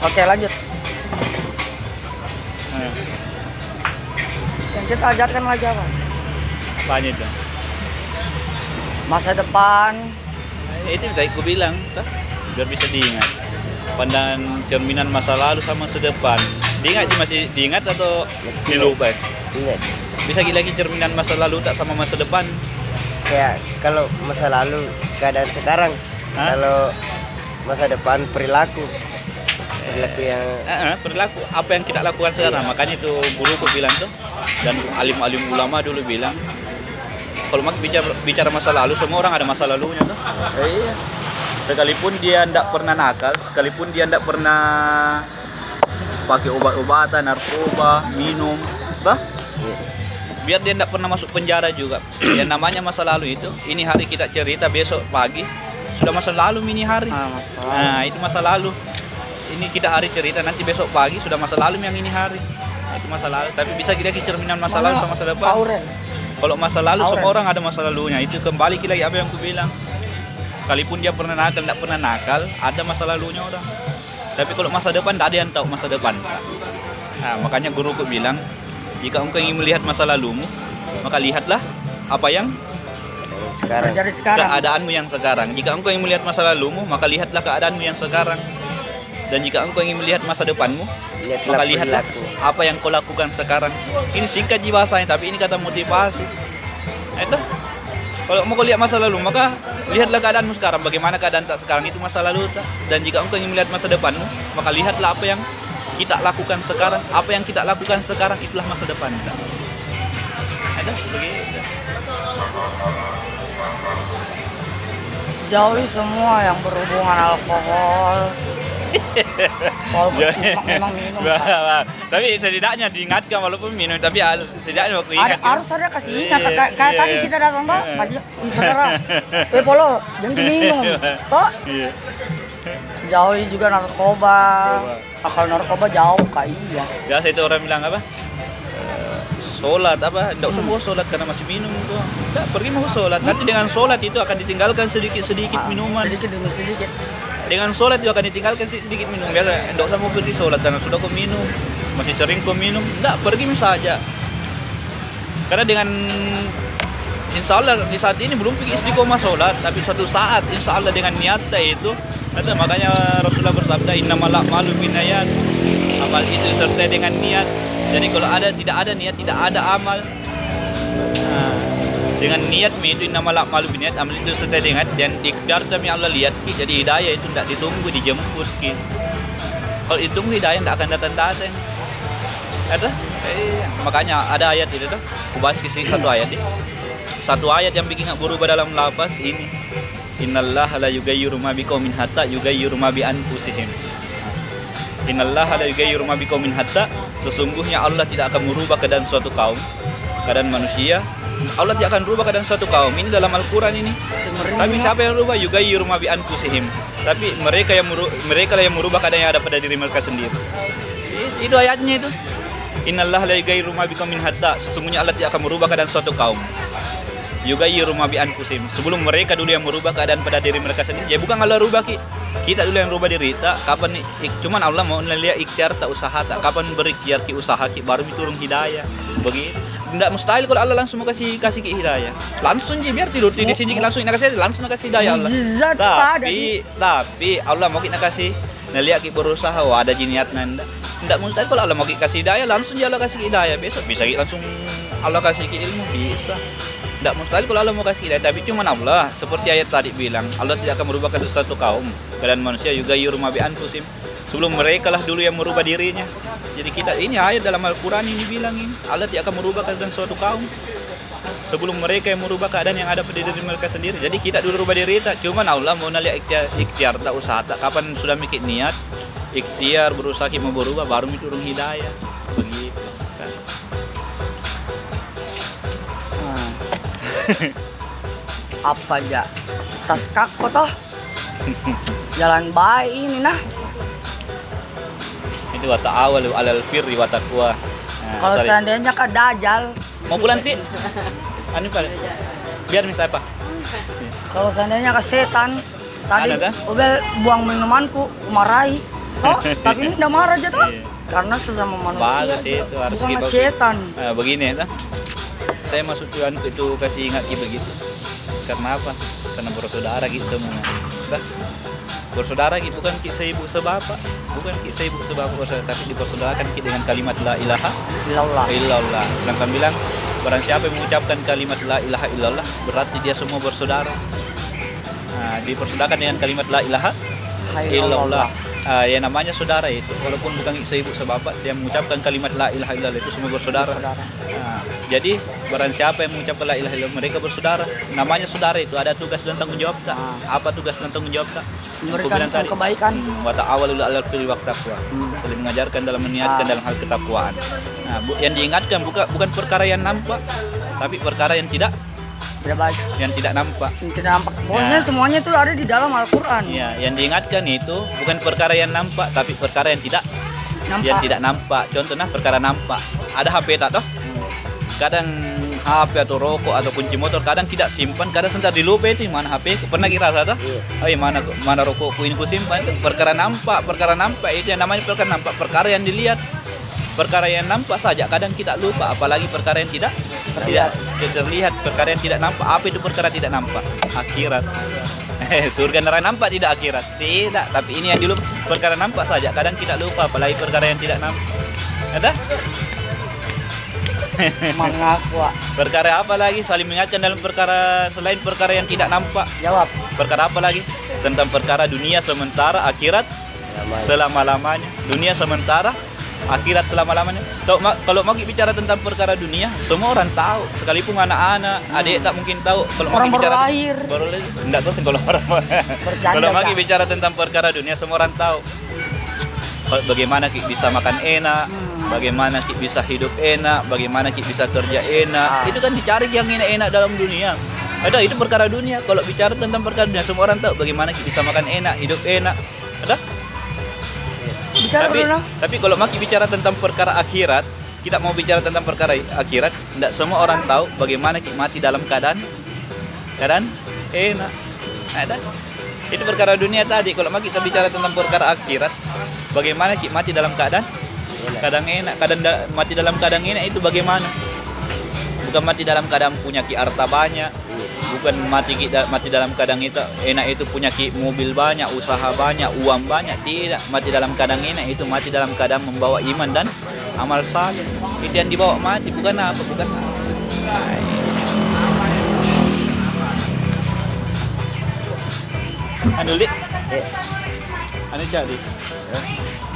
Oke, lanjut. Nah, Yang kita ajarkan lagi apa? apanya itu? Masa depan. Itu tadi aku bilang, toh, biar bisa diingat. Pandangan cerminan masa lalu sama masa depan. Diingat sih, masih diingat atau dilupa? Ingat. Bisa lagi cerminan masa lalu tak sama masa depan. Kayak kalau masa lalu keadaan sekarang, Hah? kalau masa depan perilaku yang Perilaku apa yang kita lakukan sekarang. Makanya itu guruku bilang tuh, dan alim-alim ulama dulu bilang, kalau bicara masa lalu, semua orang ada masa lalunya tuh. iya. Sekalipun dia tidak pernah nakal, sekalipun dia tidak pernah pakai obat-obatan, narkoba, minum, bah, Iya. biar dia tidak pernah masuk penjara juga. Yang namanya masa lalu itu, ini hari kita cerita, besok pagi sudah masa lalu, ini hari. Nah, itu masa lalu. Ini kita hari cerita, nanti besok pagi sudah masa lalu yang ini hari. Nah, itu masa lalu. Tapi bisa kita cerminan masa lalu sama masa depan. Auren. Kalau masa lalu, Auren. semua orang ada masa lalunya. Itu kembali lagi apa yang aku bilang. Sekalipun dia pernah nakal, tidak pernah nakal, ada masa lalunya orang. Tapi kalau masa depan, tidak ada yang tahu masa depan. Nah, makanya guruku bilang, jika engkau ingin melihat masa lalumu, maka lihatlah apa yang Sekarang Terjadi sekarang. keadaanmu yang sekarang. Jika engkau ingin melihat masa lalumu, maka lihatlah keadaanmu yang sekarang. Dan jika engkau ingin melihat masa depanmu, lihatlah maka lihatlah perilaku. apa yang kau lakukan sekarang. Ini singkat bahasanya, tapi ini kata motivasi. Itu kalau mau kau lihat masa lalu, maka lihatlah keadaanmu sekarang. Bagaimana keadaan tak sekarang, itu masa lalu tak. Dan jika engkau ingin melihat masa depanmu, maka lihatlah apa yang kita lakukan sekarang. Apa yang kita lakukan sekarang, itulah masa depan tak. Ada begitu. Jauhi semua yang berhubungan alkohol. Walaupun memang minum. Tapi setidaknya diingatkan walaupun minum, tapi setidaknya waktu ingat. Harus ada kasih ingat. Iya, Kayak iya. tadi kita datang Pak, kasih saudara. Polo, jangan minum. Toh, Iya. jauhi juga narkoba. Kalau narkoba jauh kak iya. Biasa itu orang bilang apa? Sholat apa? Tidak usah mau sholat karena masih minum tuh. Tidak, pergi mau sholat. Nanti dengan sholat itu akan ditinggalkan sedikit-sedikit minuman. Sedikit demi sedikit. Dengan sholat itu akan ditinggalkan sedikit minum. Biasa, tidak usah mau pergi sholat karena sudah kau minum. Masih sering kau minum. Tidak, pergi saja. Karena dengan insya Allah di saat ini belum pergi istiqomah sholat, tapi suatu saat insya Allah dengan niatnya itu, makanya Rasulullah bersabda, innamal a'malu binniyat. Amal itu serta dengan niat. Jadi kalau tidak ada niat, tidak ada amal. Nah, dengan niat itu innamal a'malu binniyat, amal itu serta dengan dan ikhtiar kami Allah lihat. Jadi hidayah itu tidak ditunggu, dijemput. Kalau ditunggu hidayah tidak akan datang. Ada? Makanya ada ayat itu tuh. Kubahas kisah satu ayat ini. Satu ayat yang bikin berubah dalam lapas ini. Innallaha la yughayyiru ma biqaumin hatta yughayyiru ma bi anfusihim. Innallaha la yughayyiru ma biqaumin hatta, sesungguhnya Allah tidak akan merubah keadaan suatu kaum, keadaan manusia. Allah tidak akan merubah keadaan suatu kaum. Ini dalam Al-Qur'an ini. Tapi siapa yang merubah? Yughayyiru ma bi anfusihim. Tapi mereka lah yang merubah keadaan yang ada pada diri mereka sendiri. Itu ayatnya itu. Innallaha la yughayyiru ma biqaumin hatta, sesungguhnya Allah tidak akan merubah keadaan suatu kaum. Yughayyiru ma bi anfusihim, sebelum mereka dulu yang merubah keadaan pada diri mereka sendiri. Ya bukan Allah rubah kita dulu yang rubah diri tak. Kapan cuman Allah mau lihat ikhtiar tak, usaha tak. Kapan berikhtiar ki usaha ki baru diturun hidayah. Begitu. Tidak mustahil kalau Allah langsung mau kasih ki hidayah. Langsung je biar tidur di sini langsung nak kasih hidayah Allah. Mujizat pada Tapi Allah mau kita kasih lihat ki berusaha, ada jiniat nanda. Tidak mustahil kalau Allah mau kita kasih hidayah, langsung je Allah kasih hidayah. Besok bisa langsung Allah kasih ilmu, bisa. Tidak mustahil kalau Allah mau kasih hidayah, tapi cuma Allah seperti ayat tadi bilang, Allah tidak akan merubah keadaan satu kaum, keadaan manusia yughayyiru ma bi anfusihim, sebelum mereka lah dulu yang merubah dirinya. Jadi kita ini ayat dalam Al-Qur'an ini bilang ini, Allah tidak akan merubah keadaan suatu kaum sebelum mereka yang merubah keadaan yang ada pada diri mereka sendiri. Jadi kita dulu rubah diri tak, cuma Allah mau lihat ikhtiar tak, usaha tak. Kapan sudah mikir niat, ikhtiar berusaha mau berubah, baru turun hidayah. Begitu kan. apa aja tas kakko toh jalan baik ini nah. Itu wa ta'awalu 'alal birri wa taqwa. Kalau seandainya ke dajal mau pulang ti? Anu Pak. Biar misalnya Pak. kalau seandainya ke setan tadi Ada, ubel buang minumanku marahi Oh, tapi ini tidak marah aja toh? Iya. Karena sesama manusia. Bagus itu harus bukan kita- setan. Begini ya, saya masuk Tuhan itu kasih ingat kita begitu. Karena apa? Karena bersaudara gitu semua. Dah. Bersaudara gitu bukan kisah ibu sebapak, bukan kisah ibu sebapak bersaudara, tapi dipersaudarakan kita dengan kalimat la ilaha Ilallah. illallah. Sedangkan bilang barang siapa yang mengucapkan kalimat la ilaha illallah berarti dia semua bersaudara. Nah, dipersaudarakan dengan kalimat la ilaha illallah. Ya namanya saudara itu, walaupun bukan seibu sebapak, dia mengucapkan kalimat la ilaha illallah itu semua bersaudara. Nah, jadi barang siapa yang mengucapkan la ilaha illallah mereka bersaudara. Namanya saudara itu ada tugas dan tanggung jawab tak? Apa tugas dan tanggung jawab tak? Memberikan kebaikan. Wa ta'awalul 'alal birri wat taqwa. Saling mengajarkan dalam meniatkan dalam hal ketakwaan. Nah, yang diingatkan bukan perkara yang nampak, tapi perkara yang tidak Baik. tidak nampak. Tidak nampak. Pokoknya semuanya itu ada di dalam Al-Quran. Ya, yang diingatkan itu bukan perkara yang nampak, tapi perkara yang tidak nampak. Contohnya perkara nampak. Ada HP tak toh? Kadang HP atau rokok atau kunci motor kadang tidak simpan, kadang sebentar dilupa itu mana HP. Pernah kita rasa toh? Oh, mana rokokku ini ku simpan itu perkara nampak itu yang namanya perkara nampak, perkara yang dilihat. Perkara yang nampak saja kadang kita lupa, apalagi perkara yang tidak terlihat, perkara yang tidak nampak. Apa itu perkara tidak nampak? Akhirat. Surga neraka nampak tidak akhirat? Tidak, tapi ini yang dulu perkara nampak saja kadang kita lupa, apalagi perkara yang tidak nampak. Ada? Mengaku. Perkara apa lagi saling mengingatkan dalam perkara selain perkara yang tidak nampak? Jawab. Perkara apa lagi? Tentang perkara dunia sementara, akhirat selama-lamanya. Dunia sementara, akhirat selama-lamanya. Kalau mau bicara tentang perkara dunia, semua orang tahu. Sekalipun anak-anak, adik tak mungkin tahu. Kalau Orang mau bicara berlahir. enggak tahu sih kalau orang. Kalau mau Kak. bicara tentang perkara dunia, semua orang tahu. Bagaimana kita bisa makan enak, bagaimana kita bisa hidup enak, bagaimana kita bisa kerja enak. Itu kan dicari yang enak-enak dalam dunia. Ada itu perkara dunia. Kalau bicara tentang perkara dunia, semua orang tahu bagaimana kita bisa makan enak, hidup enak. Ada? Tapi kalau maki bicara tentang perkara akhirat, kita mau bicara tentang perkara akhirat, tidak semua orang tahu bagaimana kita mati dalam keadaan enak. Ada? Itu perkara dunia tadi. Kalau maki kita bicara tentang perkara akhirat, bagaimana kita mati dalam keadaan enak, mati dalam keadaan enak itu bagaimana? Bukan mati dalam keadaan punya harta banyak. Bukan mati dalam keadaan itu enak itu punya mobil banyak, usaha banyak, uang banyak. Tidak, mati dalam keadaan enak itu mati dalam keadaan membawa iman dan amal saleh. Itu yang dibawa mati, bukan apa. Anu lik, anu jadi.